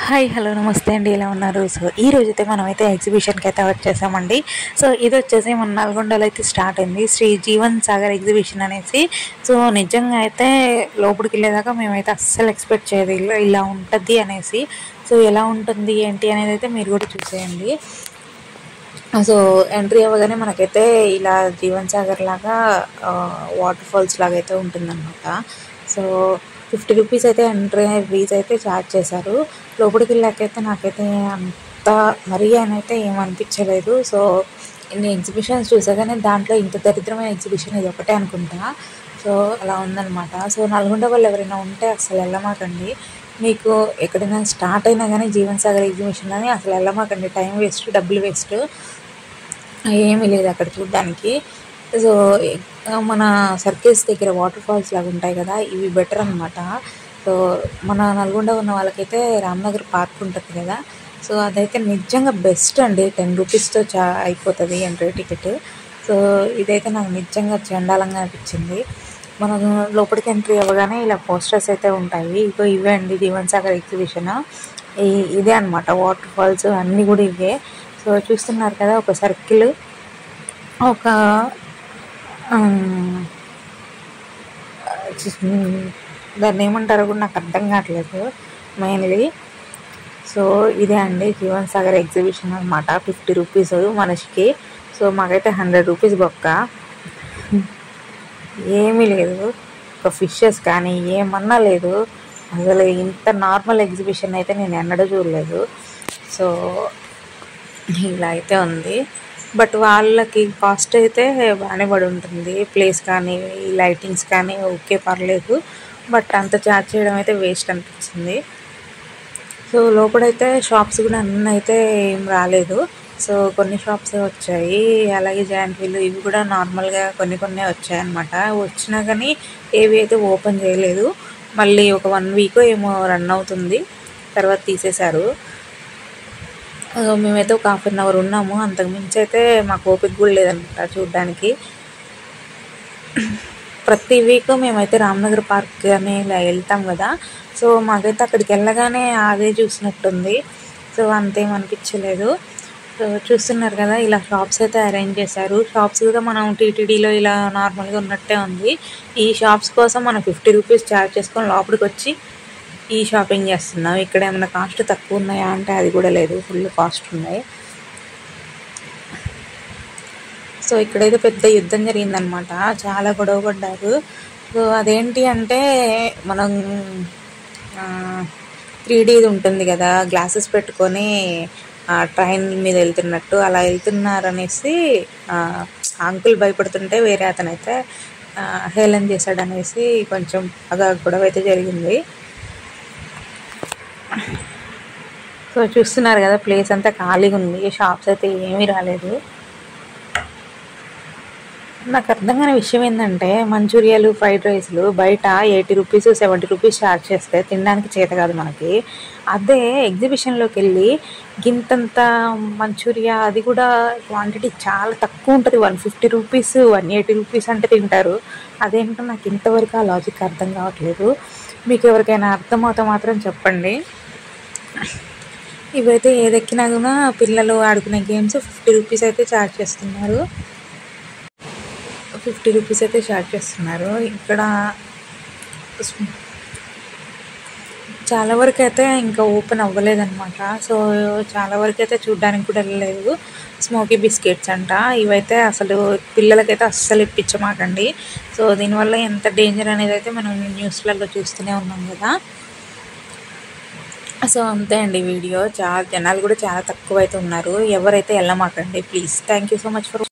Hi hello నమస్తే అండి, ఎలా ఉన్నారు? సో ఈ రోజైతే మనమైతే ఎగ్జిబిషన్కి అయితే వచ్చేసామండి. సో ఇది వచ్చేసి మన నల్గొండలో అయితే స్టార్ట్ అయింది, శ్రీ జీవన్ సాగర్ ఎగ్జిబిషన్ అనేసి. సో నిజంగా అయితే లోపలికి వెళ్ళేదాకా మేమైతే అస్సలు ఎక్స్పెక్ట్ చేయదు ఇలా ఉంటుంది అనేసి. సో ఎలా ఉంటుంది ఏంటి అనేది అయితే మీరు కూడా చూసేయండి. సో ఎంట్రీ అవ్వగానే మనకైతే ఇలా జీవన్ సాగర్ లాగా వాటర్ ఫాల్స్ లాగా అయితే ఉంటుందన్నమాట. సో 50 రూపీస్ అయితే ఎంట్రీ ఫీజ్ అయితే ఛార్జ్ చేశారు. లోపలికి వెళ్ళాకైతే నాకైతే అంత మరీ అని అయితే ఏమనిపించలేదు. సో ఇన్ని ఎగ్జిబిషన్స్ చూసాగానే దాంట్లో ఇంత దరిద్రమైన ఎగ్జిబిషన్ ఇది ఒకటే అనుకుంటా. సో అలా ఉందన్నమాట. సో నల్గొండ వాళ్ళు ఎవరైనా ఉంటే అసలు వెళ్ళమాకండి. మీకు ఎక్కడైనా స్టార్ట్ అయినా కానీ జీవన్ సాగర్ ఎగ్జిబిషన్ అని అసలు వెళ్ళమాకండి. టైం వేస్ట్, డబ్బులు వేస్ట్, ఏమీ లేదు అక్కడ చూడడానికి. సో మన సర్కిల్స్ దగ్గర వాటర్ ఫాల్స్ లాగా ఉంటాయి కదా, ఇవి బెటర్ అనమాట. సో మన నల్గొండ ఉన్న వాళ్ళకైతే రామ్నగర్ పార్క్ ఉంటుంది కదా, సో అదైతే నిజంగా బెస్ట్ అండి. 10 రూపీస్తో అయిపోతుంది ఎంట్రీ టికెట్. సో ఇదైతే నాకు నిజంగా చండాలంగా అనిపించింది. మనం లోపలికి ఎంట్రీ అవ్వగానే ఇలా పోస్టర్స్ అయితే ఉంటాయి. ఇవే అండి జీవన్ సాగర్ ఎగ్జిబిషన్. ఇదే అనమాట వాటర్ ఫాల్స్ అన్నీ కూడా ఇవే. సో చూస్తున్నారు కదా, ఒక సర్కిల్, ఒక దాన్ని ఏమంటారో కూడా నాకు అర్థం కావట్లేదు మెయిన్లీ. సో ఇదే అండి జీవన్ సాగర్ ఎగ్జిబిషన్ అనమాట. 50 రూపీస్ మనిషికి. సో మాకైతే 100 రూపీస్ బొక్క. ఏమీ లేదు, ఒక ఫిషెస్ కానీ ఏమన్నా లేదు. అసలు ఇంత నార్మల్ ఎగ్జిబిషన్ అయితే నేను ఎన్నడూ చూడలేదు. సో ఇలా అయితే ఉంది. బట్ వాళ్ళకి కాస్ట్ అయితే బాగానే పడి ఉంటుంది. ప్లేస్ కానీ లైటింగ్స్ కానీ ఓకే పర్లేదు, బట్ అంత ఛార్జ్ చేయడం అయితే వేస్ట్ అనిపించింది. సో లోపలైతే షాప్స్ కూడా అన్నీ అయితే ఏం రాలేదు. సో కొన్ని షాప్స్ వచ్చాయి, అలాగే జాయింట్ వీల్ ఇవి కూడా నార్మల్గా కొన్ని వచ్చాయన్నమాట. వచ్చినా కానీ ఏవి అయితే ఓపెన్ చేయలేదు. మళ్ళీ ఒక 1 వీక్ ఏమో రన్ అవుతుంది, తర్వాత తీసేశారు. మేమైతే ఒక 1/2 అవర్ ఉన్నాము, అంతకుమించి అయితే మాకు ఓపిక కూడా లేదనమాట చూడడానికి. ప్రతి వీక్ మేమైతే రామ్నగర్ పార్క్ అని ఇలా వెళ్తాం కదా, సో మాకైతే అక్కడికి వెళ్ళగానే అదే చూసినట్టుంది. సో అంతేం అనిపించలేదు. సో చూస్తున్నారు కదా, ఇలా షాప్స్ అయితే అరేంజ్ చేశారు. షాప్స్ కూడా మనం టీటీడీలో ఇలా నార్మల్గా ఉన్నట్టే ఉంది. ఈ షాప్స్ కోసం మనం 50 రూపీస్ ఛార్జ్ చేసుకొని లోపలికి వచ్చి ఈ షాపింగ్ చేస్తున్నాం. ఇక్కడ ఏమైనా కాస్ట్ తక్కువ ఉన్నాయా అంటే అది కూడా లేదు, ఫుల్ కాస్ట్ ఉన్నాయి. సో ఇక్కడైతే పెద్ద యుద్ధం జరిగిందనమాట, చాలా గొడవ పడ్డారు. సో అదేంటి అంటే మనం 3Dది ఉంటుంది కదా, గ్లాసెస్ పెట్టుకొని ట్రైన్ మీద వెళ్తున్నట్టు అలా వెళ్తున్నారనేసి అంకుల్ భయపడుతుంటే వేరే అతనైతే హేళన చేశాడనేసి కొంచెం బాగా గొడవ అయితే జరిగింది. సో చూస్తున్నారు కదా, ప్లేస్ అంతా ఖాళీగా ఉంది, షాప్స్ అయితే ఏమీ రాలేదు. నాకు అర్థం కాని విషయం ఏంటంటే, మంచూరియాలు, ఫ్రైడ్ రైస్లు బయట 80 రూపీస్ 70 రూపీస్ ఛార్జ్ చేస్తే తినడానికి చేత కాదు మనకి. అదే ఎగ్జిబిషన్లోకి వెళ్ళి గింతంత మంచూరియా, అది కూడా క్వాంటిటీ చాలా తక్కువ ఉంటుంది, 150 రూపీస్ 180 రూపీస్ అంటే తింటారు. అదేంటో నాకు ఇంతవరకు ఆ లాజిక్ అర్థం కావట్లేదు. మీకు ఎవరికైనా అర్థమవుతా మాత్రం చెప్పండి. ఇవైతే ఏదెక్కినా కూడా పిల్లలు ఆడుకునే గేమ్స్ 50 రూపీస్ అయితే ఛార్జ్ చేస్తున్నారు. 50 రూపీస్ అయితే ఛార్జ్ చేస్తున్నారు. ఇక్కడ చాలా వరకు అయితే ఇంకా ఓపెన్ అవ్వలేదన్నమాట. సో చాలా వరకు అయితే చూడడానికి కూడా వెళ్ళలేదు. స్మోకీ బిస్కెట్స్ అంట, ఇవైతే అసలు పిల్లలకైతే అస్సలు ఇప్పించమాకండి. సో దీనివల్ల ఎంత డేంజర్ అనేది అయితే మనం న్యూస్లలో చూస్తూనే ఉన్నాం కదా. సో అంతే అండి వీడియో. జనాలు కూడా చాలా తక్కువ అయితే ఉన్నారు. ఎవరైతే వెళ్ళమాకండి please. Thank you so much for